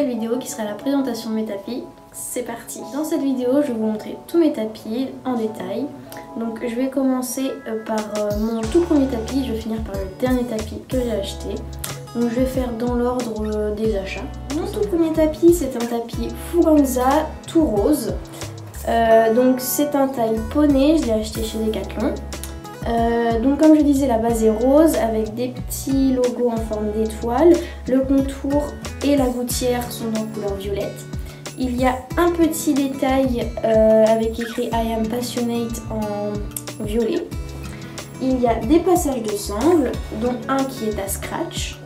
nouvelle vidéo qui sera la présentation de mes tapis. C'est parti. Dans cette vidéo, je vais vous montrer tous mes tapis en détail. Donc je vais commencer par mon tout premier tapis, je vais finir par le dernier tapis que j'ai acheté. Donc je vais faire dans l'ordre des achats. Mon tout premier tapis, c'est un tapis Fuganza tout rose. Donc c'est un taille poney, je l'ai acheté chez Decathlon. Donc comme je disais, la base est rose avec des petits logos en forme d'étoile. Le contour et la gouttière sont en couleur violette. Il y a un petit détail avec écrit I am passionate en violet. Il y a des passages de sangle, dont un qui est à scratch.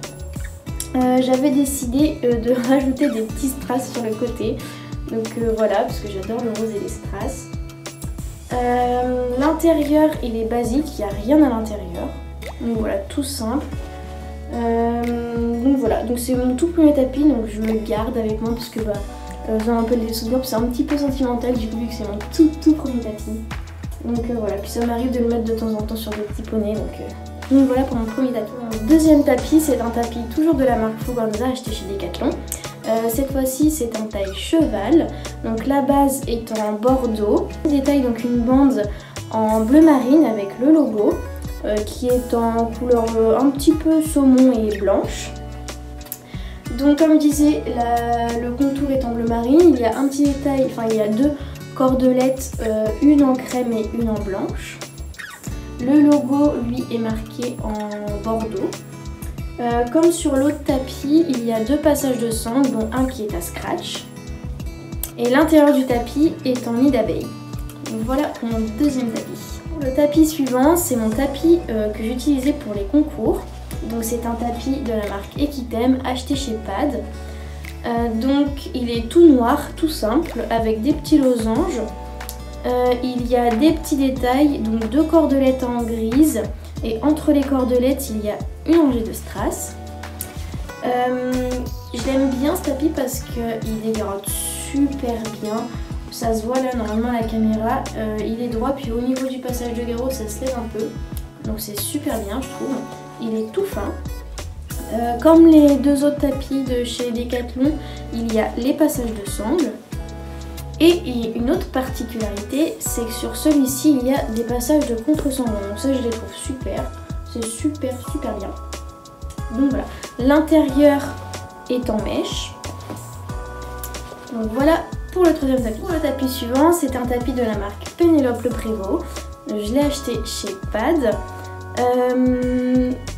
J'avais décidé de rajouter des petits strass sur le côté. Donc voilà, parce que j'adore le rose et les strass. L'intérieur il est basique, il n'y a rien à l'intérieur. Donc voilà, tout simple. Donc voilà, donc c'est mon tout premier tapis, donc je le garde avec moi parce que ça me rappelle des souvenirs, c'est un petit peu sentimental du coup vu que c'est mon tout premier tapis. Donc voilà, puis ça m'arrive de le mettre de temps en temps sur des petits poneys, donc voilà pour mon premier tapis. Mon deuxième tapis, c'est un tapis toujours de la marque Fuganza acheté chez Decathlon. Cette fois-ci c'est un taille cheval, donc la base est en bordeaux. Le détail donc une bande en bleu marine avec le logo qui est en couleur un petit peu saumon et blanche. Donc comme je disais, le contour est en bleu marine, il y a un petit détail, enfin il y a deux cordelettes, une en crème et une en blanche. Le logo lui est marqué en bordeaux. Comme sur l'autre tapis, il y a deux passages de sangle, dont un qui est à scratch. Et l'intérieur du tapis est en nid d'abeille. Voilà pour mon deuxième tapis. Le tapis suivant, c'est mon tapis que j'utilisais pour les concours. Donc c'est un tapis de la marque Equitem, acheté chez Pad. Donc il est tout noir, tout simple, avec des petits losanges. Il y a des petits détails, donc deux cordelettes en grise. Et entre les cordelettes, il y a une rangée de strass. Je l'aime bien ce tapis parce qu'il dégrade super bien. Ça se voit là normalement à la caméra. Il est droit, puis au niveau du passage de garrot, ça se lève un peu. Donc c'est super bien, je trouve. Il est tout fin. Comme les deux autres tapis de chez Decathlon, il y a les passages de sangle. Et une autre particularité, c'est que sur celui-ci, il y a des passages de contre-sangle. Donc ça, je les trouve super. C'est super bien. Donc voilà. L'intérieur est en mèche. Donc voilà pour le troisième tapis. Pour le tapis suivant, c'est un tapis de la marque Pénélope Le Prévost. Je l'ai acheté chez Pad.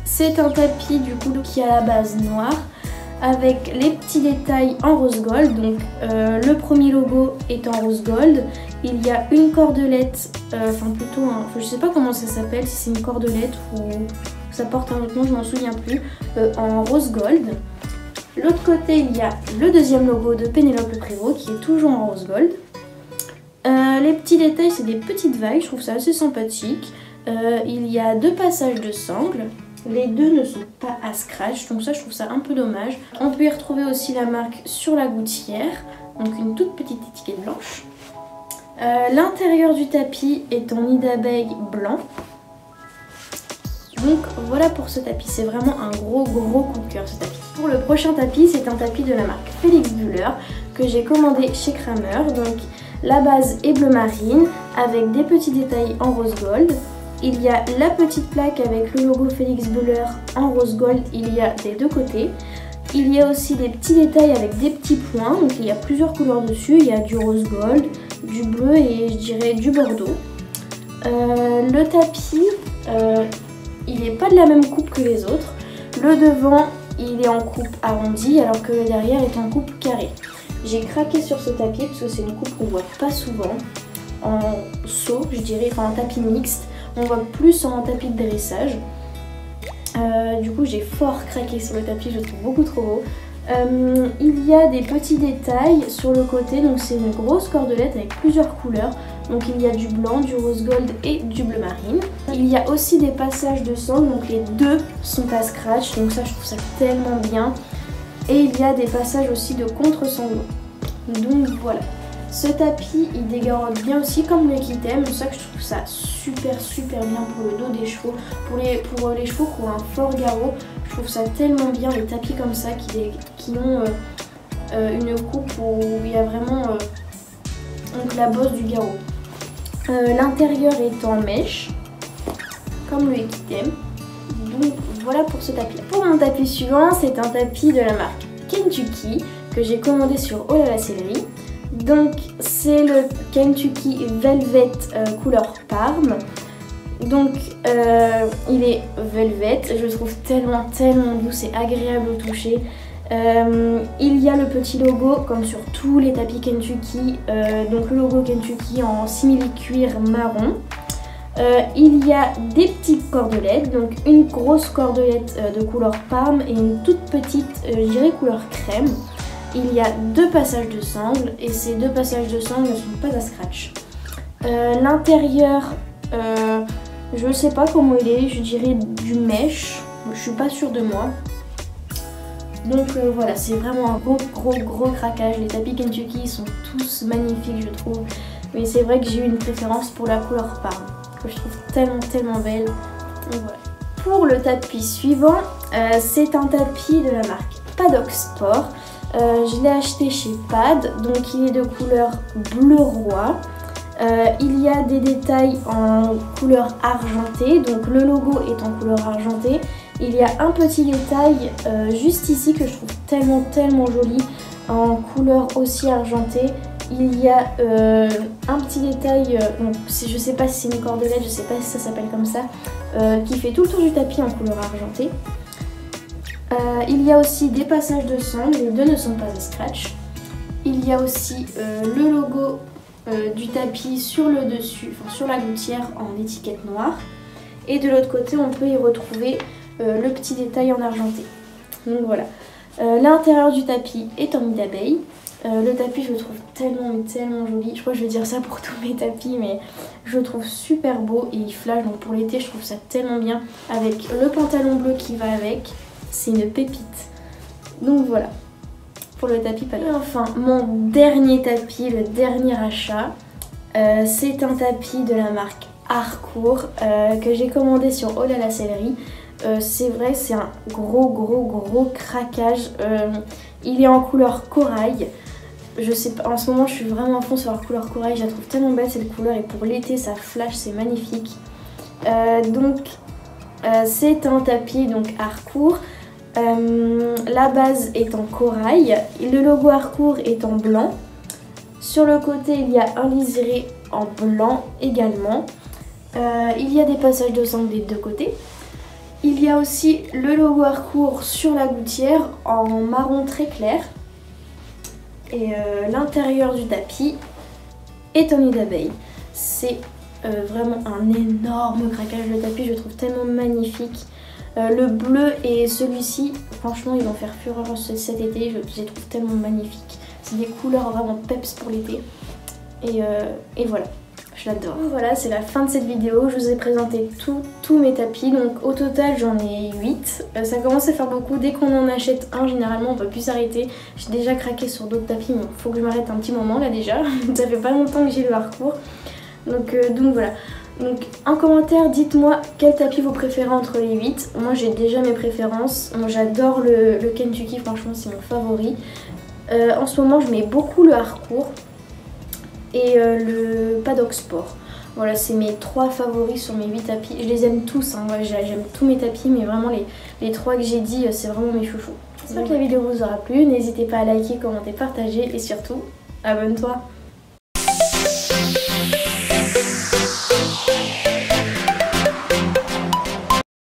C'est un tapis du coup qui a la base noire, avec les petits détails en rose gold. Donc le premier logo est en rose gold. Il y a une cordelette, enfin plutôt je sais pas comment ça s'appelle, si c'est une cordelette ou ça porte un autre nom, je m'en souviens plus, en rose gold. L'autre côté il y a le deuxième logo de Pénélope Le Prévost qui est toujours en rose gold. Les petits détails, c'est des petites vagues, je trouve ça assez sympathique. Il y a deux passages de sangle. Les deux ne sont pas à scratch, donc ça je trouve ça un peu dommage. On peut y retrouver aussi la marque sur la gouttière, donc une toute petite étiquette blanche. L'intérieur du tapis est en nid d'abeille blanc. Donc voilà pour ce tapis, c'est vraiment un gros coup de cœur ce tapis. Pour le prochain tapis, c'est un tapis de la marque Felix Buller que j'ai commandé chez Kramer. Donc la base est bleu marine avec des petits détails en rose gold. Il y a la petite plaque avec le logo Felix Buller en rose gold, il y a des deux côtés. Il y a aussi des petits détails avec des petits points, donc il y a plusieurs couleurs dessus. Il y a du rose gold, du bleu et je dirais du bordeaux. Le tapis, il n'est pas de la même coupe que les autres. Le devant, il est en coupe arrondie alors que le derrière est en coupe carrée. J'ai craqué sur ce tapis parce que c'est une coupe qu'on voit pas souvent. En saut, je dirais, enfin en tapis mixte. On voit plus en tapis de dressage. Du coup j'ai fort craqué sur le tapis, je le trouve beaucoup trop beau. Il y a des petits détails sur le côté, donc c'est une grosse cordelette avec plusieurs couleurs. Donc il y a du blanc, du rose gold et du bleu marine. Il y a aussi des passages de sangle, donc les deux sont à scratch, donc ça je trouve ça tellement bien. Et il y a des passages aussi de contre-sangle. Donc voilà. Ce tapis, il dégarde bien aussi comme le Equitem, c'est ça que je trouve ça super bien pour le dos des chevaux. Pour les chevaux qui ont un fort garrot, je trouve ça tellement bien les tapis comme ça qui ont une coupe où il y a vraiment donc la bosse du garrot. L'intérieur est en mèche, comme le Equitem. Donc voilà pour ce tapis. Pour mon tapis suivant, c'est un tapis de la marque Kentucky que j'ai commandé sur Oh là la Sellerie. Donc c'est le Kentucky Velvet couleur Parme. Donc il est velvet, je le trouve tellement doux, c'est agréable au toucher. Il y a le petit logo comme sur tous les tapis Kentucky, donc le logo Kentucky en simili-cuir marron. Il y a des petites cordelettes, donc une grosse cordelette de couleur Parme et une toute petite, je dirais couleur crème. Il y a 2 passages de sangle et ces 2 passages de sangle ne sont pas à scratch. L'intérieur, je ne sais pas comment il est, je dirais du mèche, je suis pas sûre de moi. Donc voilà, c'est vraiment un gros craquage. Les tapis Kentucky sont tous magnifiques je trouve, mais c'est vrai que j'ai eu une préférence pour la couleur Parme, que je trouve tellement belle. Donc voilà. Pour le tapis suivant, c'est un tapis de la marque Paddock Sport. Je l'ai acheté chez Pad, donc il est de couleur bleu roi. Il y a des détails en couleur argentée, donc le logo est en couleur argentée. Il y a un petit détail juste ici que je trouve tellement joli en couleur aussi argentée. Il y a un petit détail, je sais pas si c'est une cordelette, je sais pas si ça s'appelle comme ça, qui fait tout le tour du tapis en couleur argentée. Il y a aussi des passages de sangle, les 2 ne sont pas à scratch. Il y a aussi le logo du tapis sur le dessus, enfin sur la gouttière en étiquette noire. Et de l'autre côté, on peut y retrouver le petit détail en argenté. Donc voilà. L'intérieur du tapis est en nid d'abeille. Le tapis, je le trouve tellement joli. Je crois que je vais dire ça pour tous mes tapis, mais je le trouve super beau et il flash. Donc pour l'été, je trouve ça tellement bien avec le pantalon bleu qui va avec. C'est une pépite. Donc voilà. Pour le tapis Paddock. Et enfin, mon dernier tapis, le dernier achat, c'est un tapis de la marque Harcourt que j'ai commandé sur Oh là la Sellerie. C'est vrai, c'est un gros craquage. Il est en couleur corail. Je sais pas, en ce moment je suis vraiment à fond sur la couleur corail, je la trouve tellement belle cette couleur et pour l'été ça flash, c'est magnifique. C'est un tapis donc Harcourt. La base est en corail, le logo Harcourt est en blanc. Sur le côté il y a un liseré en blanc également. Il y a des passages de sangle des 2 côtés. Il y a aussi le logo Harcourt sur la gouttière en marron très clair. Et l'intérieur du tapis est en nid d'abeille. C'est vraiment un énorme craquage. Le tapis, je le trouve tellement magnifique. Le bleu et celui-ci, franchement, ils vont faire fureur cet été. Je les trouve tellement magnifiques. C'est des couleurs vraiment peps pour l'été. Et voilà. Je l'adore. Voilà, c'est la fin de cette vidéo. Je vous ai présenté tous mes tapis. Donc au total, j'en ai 8. Ça commence à faire beaucoup. Dès qu'on en achète un, généralement, on ne peut plus s'arrêter. J'ai déjà craqué sur d'autres tapis, mais il faut que je m'arrête un petit moment là déjà. Ça fait pas longtemps que j'ai le Harcourt. Donc voilà. Donc en commentaire, dites-moi quel tapis vous préférez entre les 8. Moi, j'ai déjà mes préférences. Moi, j'adore le Kentucky. Franchement, c'est mon favori. En ce moment, je mets beaucoup le Harcourt. Et le Paddock Sport. Voilà, c'est mes 3 favoris sur mes 8 tapis. Je les aime tous, hein. Ouais, j'aime tous mes tapis, mais vraiment les 3 que j'ai dit, c'est vraiment mes chouchous. J'espère que la vidéo vous aura plu. N'hésitez pas à liker, commenter, partager et surtout, abonne-toi.